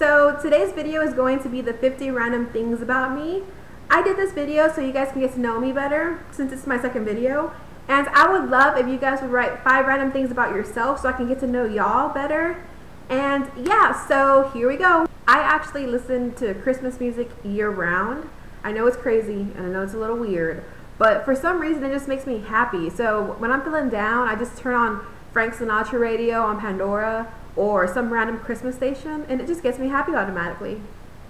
So today's video is going to be the 50 random things about me. I did this video so you guys can get to know me better since it's my second video. And I would love if you guys would write 5 random things about yourself so I can get to know y'all better. And yeah, so here we go. I actually listen to Christmas music year round. I know it's crazy and I know it's a little weird, but for some reason it just makes me happy. So when I'm feeling down, I just turn on Frank Sinatra radio on Pandora or some random Christmas station, and it just gets me happy automatically.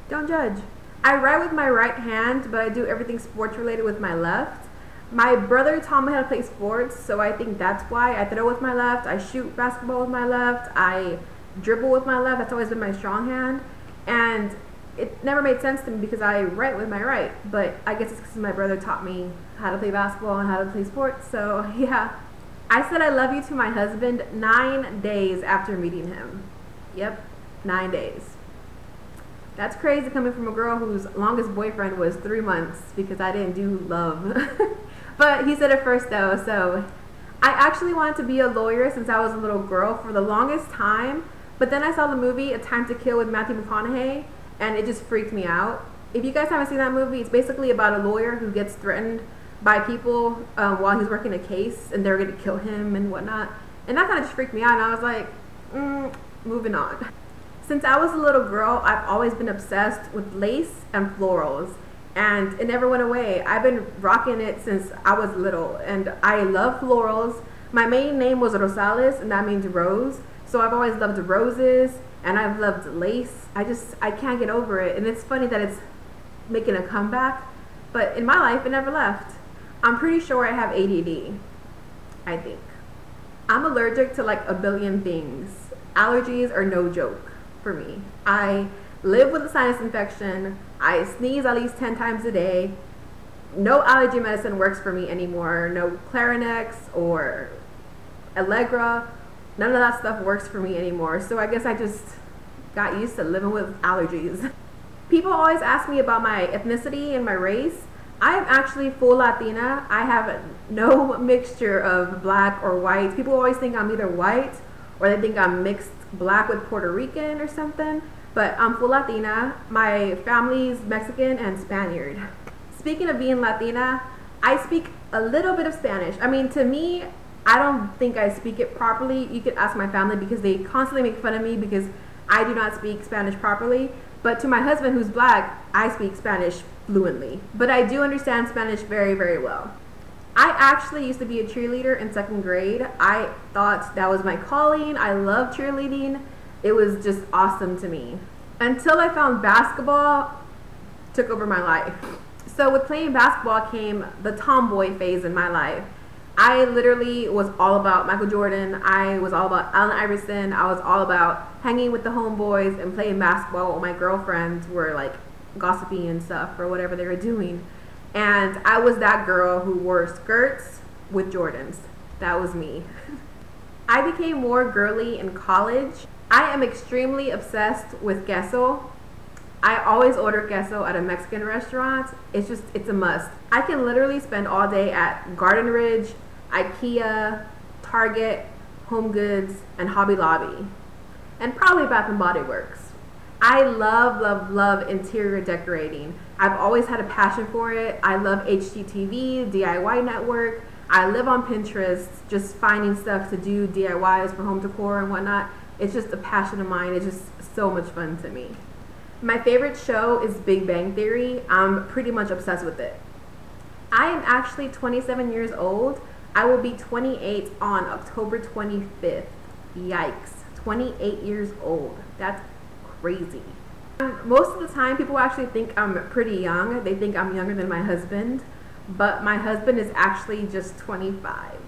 Don't judge. I write with my right hand, but I do everything sports related with my left. My brother taught me how to play sports, so I think that's why. I throw with my left, I shoot basketball with my left, I dribble with my left. That's always been my strong hand, and it never made sense to me because I write with my right, but I guess it's because my brother taught me how to play basketball and how to play sports, so yeah. I said I love you to my husband 9 days after meeting him. Yep, 9 days. That's crazy coming from a girl whose longest boyfriend was 3 months because I didn't do love. But he said it first though, so I actually wanted to be a lawyer since I was a little girl for the longest time, but then I saw the movie A Time to Kill with Matthew McConaughey and it just freaked me out. If you guys haven't seen that movie, it's basically about a lawyer who gets threatened by people while he's working a case and they're going to kill him and whatnot. And that kind of just freaked me out and I was like, moving on. Since I was a little girl, I've always been obsessed with lace and florals and it never went away. I've been rocking it since I was little and I love florals. My main name was Rosales and that means rose. So I've always loved roses and I've loved lace. I can't get over it, and it's funny that it's making a comeback, but in my life it never left. I'm pretty sure I have ADD, I think. I'm allergic to like a billion things. Allergies are no joke for me. I live with a sinus infection. I sneeze at least 10 times a day. No allergy medicine works for me anymore. No Clarinex or Allegra. None of that stuff works for me anymore. So I guess I just got used to living with allergies. People always ask me about my ethnicity and my race. I am actually full Latina. I have no mixture of black or white. People always think I'm either white or they think I'm mixed black with Puerto Rican or something, but I'm full Latina. My family's Mexican and Spaniard. Speaking of being Latina, I speak a little bit of Spanish. I mean, to me, I don't think I speak it properly. You could ask my family because they constantly make fun of me because I do not speak Spanish properly. But to my husband, who's black, I speak Spanish fluently. But I do understand Spanish very, very well. I actually used to be a cheerleader in 2nd grade. I thought that was my calling. I love cheerleading. It was just awesome to me. Until I found basketball took over my life. So with playing basketball came the tomboy phase in my life. I literally was all about Michael Jordan. I was all about Allen Iverson. I was all about hanging with the homeboys and playing basketball while my girlfriends were like gossiping and stuff or whatever they were doing. And I was that girl who wore skirts with Jordins. That was me. I became more girly in college. I am extremely obsessed with queso. I always order queso at a Mexican restaurant. It's a must. I can literally spend all day at Garden Ridge, IKEA, Target, Home Goods, and Hobby Lobby. And probably Bath and Body Works. I love, love, love interior decorating. I've always had a passion for it. I love HGTV, DIY Network. I live on Pinterest, just finding stuff to do, DIYs for home decor and whatnot. It's just a passion of mine. It's just so much fun to me. My favorite show is Big Bang Theory. I'm pretty much obsessed with it. I am actually 27 years old. I will be 28 on October 25th. Yikes. 28 years old. That's crazy. Most of the time people actually think I'm pretty young. They think I'm younger than my husband, but my husband is actually just 25.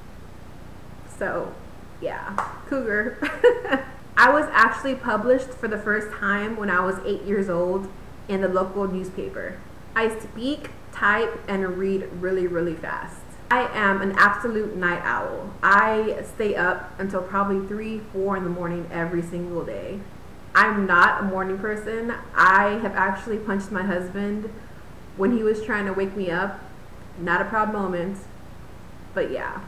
So yeah, cougar. I was actually published for the first time when I was 8 years old in the local newspaper. I speak, type, and read really, really fast. I am an absolute night owl. I stay up until probably 3, 4 in the morning every single day. I'm not a morning person. I have actually punched my husband when he was trying to wake me up. Not a proud moment, but yeah.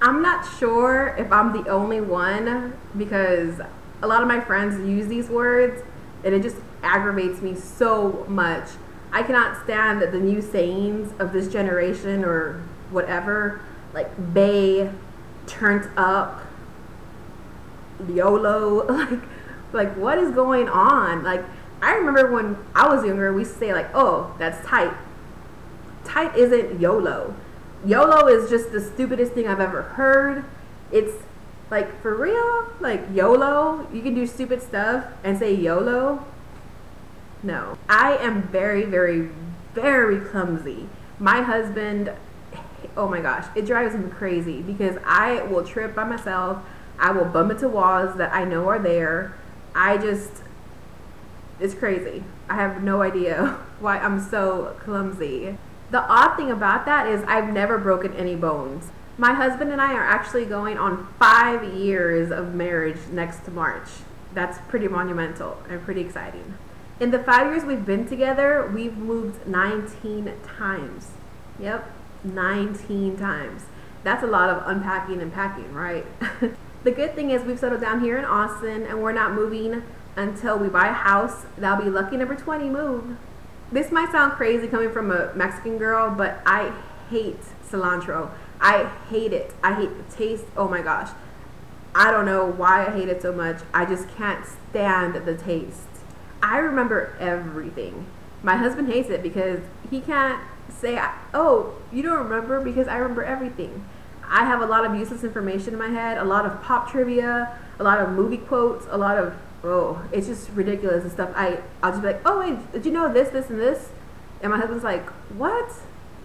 I'm not sure if I'm the only one because a lot of my friends use these words and it just aggravates me so much. I cannot stand the new sayings of this generation or whatever, like bae, turned up, YOLO, like what is going on? Like, I remember when I was younger, we used to say like, oh, that's tight. Tight isn't YOLO. YOLO is just the stupidest thing I've ever heard. It's like, for real? Like, YOLO? You can do stupid stuff and say YOLO? No. I am very, very, very clumsy. My husband, oh my gosh, it drives him crazy because I will trip by myself. I will bump into walls that I know are there. It's crazy. I have no idea why I'm so clumsy. The odd thing about that is I've never broken any bones. My husband and I are actually going on 5 years of marriage next March. That's pretty monumental and pretty exciting. In the 5 years we've been together, we've moved 19 times. Yep, 19 times. That's a lot of unpacking and packing, right? The good thing is we've settled down here in Austin and we're not moving until we buy a house. That'll be lucky number 20 move. This might sound crazy coming from a Mexican girl, but I hate cilantro. I hate it. I hate the taste. Oh my gosh. I don't know why I hate it so much. I just can't stand the taste. I remember everything. My husband hates it because he can't say, oh, you don't remember, because I remember everything. I have a lot of useless information in my head, a lot of pop trivia, a lot of movie quotes, a lot of, oh, it's just ridiculous and stuff. I'll just be like, oh wait, did you know this, this, and this? And my husband's like, what?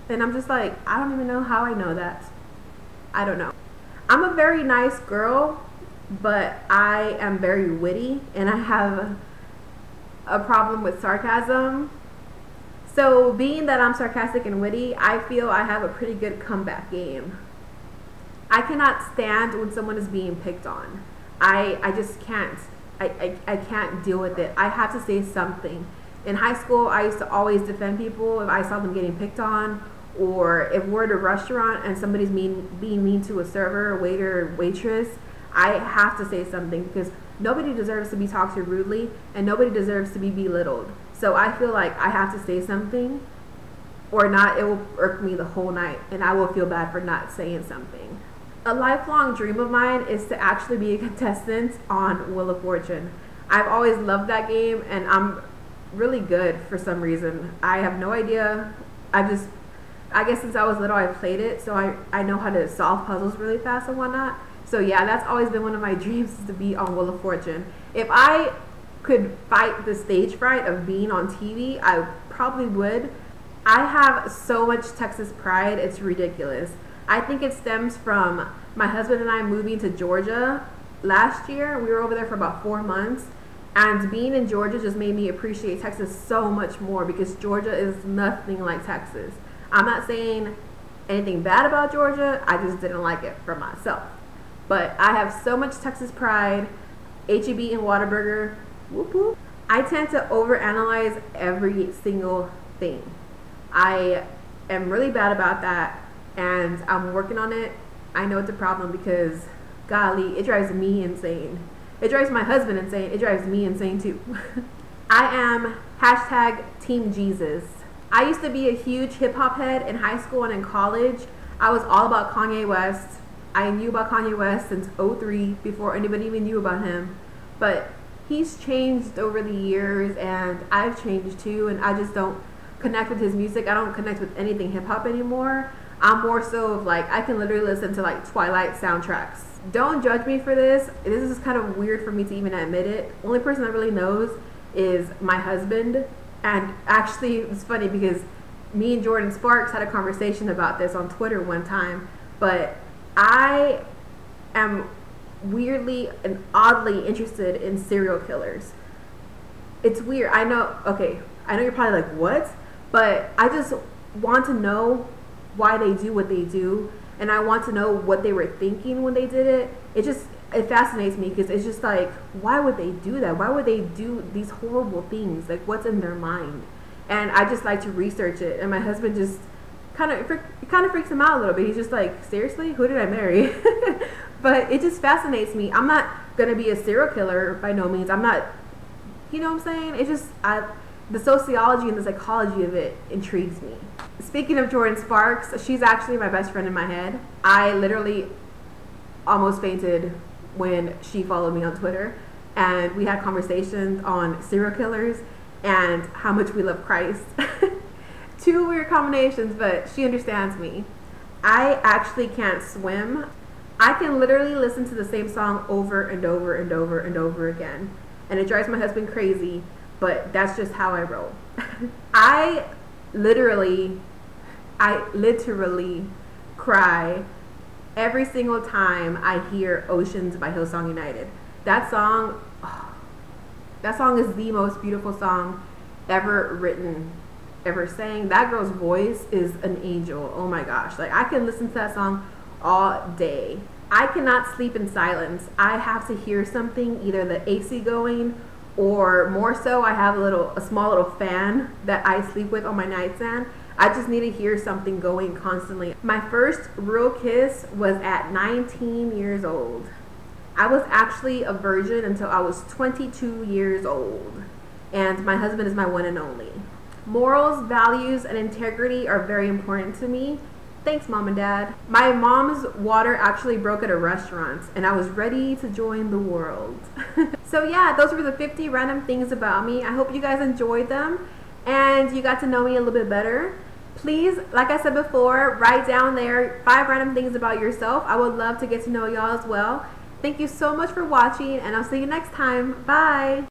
And I'm just like, I don't even know how I know that. I don't know. I'm a very nice girl, but I am very witty, and I have a problem with sarcasm. So being that I'm sarcastic and witty, I feel I have a pretty good comeback game. I cannot stand when someone is being picked on. I just can't. I can't deal with it. I have to say something. In high school, I used to always defend people if I saw them getting picked on, or if we're at a restaurant and somebody's being mean to a server, waiter, waitress. I have to say something because nobody deserves to be talked to rudely and nobody deserves to be belittled. So I feel like I have to say something, or not, it will irk me the whole night and I will feel bad for not saying something. A lifelong dream of mine is to actually be a contestant on Wheel of Fortune. I've always loved that game and I'm really good for some reason. I have no idea. I guess since I was little I've played it, so I know how to solve puzzles really fast and whatnot. So yeah, that's always been one of my dreams, is to be on Wheel of Fortune. If I could fight the stage fright of being on TV, I probably would. I have so much Texas pride, it's ridiculous. I think it stems from my husband and I moving to Georgia last year. We were over there for about 4 months, and being in Georgia just made me appreciate Texas so much more because Georgia is nothing like Texas. I'm not saying anything bad about Georgia, I just didn't like it for myself. But I have so much Texas pride. H-E-B and Whataburger, whoop whoop. I tend to overanalyze every single thing. I am really bad about that, and I'm working on it. I know it's a problem because, golly, it drives me insane. It drives my husband insane. It drives me insane too. I am hashtag Team Jesus. I used to be a huge hip hop head in high school and in college. I was all about Kanye West. I knew about Kanye West since '03, before anybody even knew about him. But he's changed over the years, and I've changed too, and I just don't connect with his music. I don't connect with anything hip hop anymore. I'm more so of like, I can literally listen to like Twilight soundtracks. Don't judge me for this. This is kind of weird for me to even admit it. Only person that really knows is my husband. And actually, it's funny because me and Jordin Sparks had a conversation about this on Twitter one time. But I am weirdly and oddly interested in serial killers. It's weird. I know, okay, I know you're probably like, what? But I just want to know why they do what they do, and I want to know what they were thinking when they did it. It fascinates me because it's just like, why would they do that? Why would they do these horrible things? Like, what's in their mind? And I just like to research it, and my husband just kind of freaks him out a little bit. He's just like, seriously, who did I marry? But it just fascinates me. I'm not gonna be a serial killer by no means. I'm not You know what I'm saying? It's just, the sociology and the psychology of it intrigues me. Speaking of Jordin Sparks, she's actually my best friend in my head. I literally almost fainted when she followed me on Twitter, and we had conversations on serial killers and how much we love Christ. Two weird combinations, but she understands me. I actually can't swim. I can literally listen to the same song over and over and over and over again, and it drives my husband crazy, but that's just how I roll. I literally cry every single time I hear Oceans by Hillsong United. That song is the most beautiful song ever written, ever sang. That girl's voice is an angel. Oh my gosh. Like, I can listen to that song all day. I cannot sleep in silence. I have to hear something, either the AC going, or more so, I have a small little fan that I sleep with on my nightstand. I just need to hear something going constantly. My first real kiss was at 19 years old. I was actually a virgin until I was 22 years old. And my husband is my one and only. Morals, values, and integrity are very important to me. Thanks, Mom and Dad. My mom's water actually broke at a restaurant, and I was ready to join the world. So yeah, those were the 50 random things about me. I hope you guys enjoyed them and you got to know me a little bit better. Please, like I said before, write down there 5 random things about yourself. I would love to get to know y'all as well. Thank you so much for watching, and I'll see you next time. Bye.